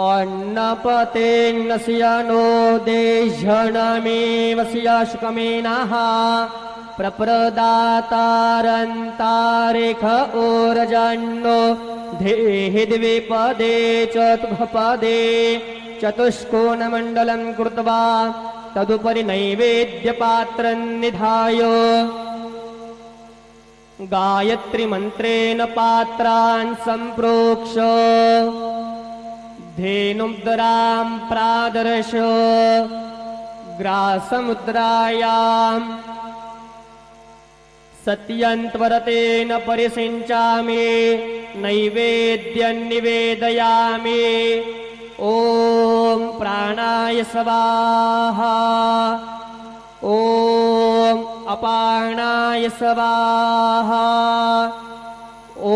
अन्नपतेन्नस्य नो देशनमेवस्य शुकमेनः प्रप्रदातारन्तारेख ओरजन्नो धेहि द्विपदे चतुःपदे चतुष्कोणमण्डलं कृत्वा तदुपरि नैवेद्यपात्रं निधाय गायत्रीमन्त्रेण पात्रान् सम्प्रोक्ष धेनुमुद्रां प्रादर्श ग्रासमुद्रायां सत्यन्त्वरतेन परिसिञ्चामि नैवेद्यं निवेदयामि। ॐ प्राणाय स्वाहा ॐ अपानाय स्वाहा ॐ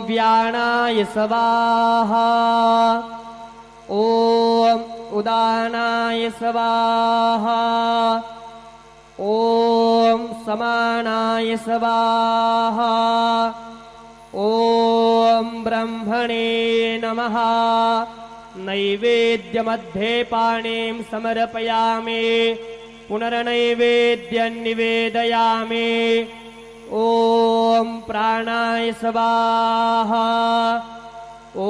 व्यानाय स्वाहा ॐ उदानाय स्वाहा ॐ समानाय स्वाहा ॐ ब्रह्मणे नमः। नैवेद्यमध्ये पाणिं समर्पयामि पुनर्नैवेद्यं निवेदयामि। ॐ प्राणाय स्वाहा ॐ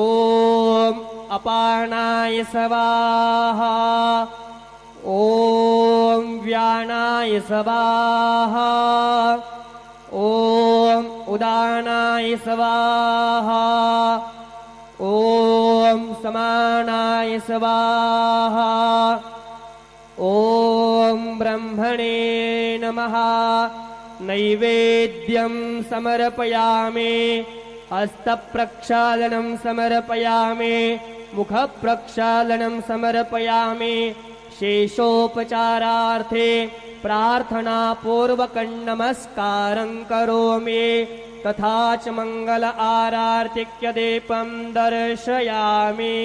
अपानाय स्वाहा ॐ व्यानाय स्वाहा ॐ उदानाय स्वाहा ॐ समानाय स्वाहा ॐ ब्रह्मणे नमः। नैवेद्यं समर्पयामि हस्तप्रक्षालनं समर्पयामि मुखप्रक्षालनं समर्पयामि। शेषोपचारार्थे प्रार्थनापूर्वकं नमस्कारं करोमि तथा च मंगल आरार्तिक्य दीपं दर्शयामि।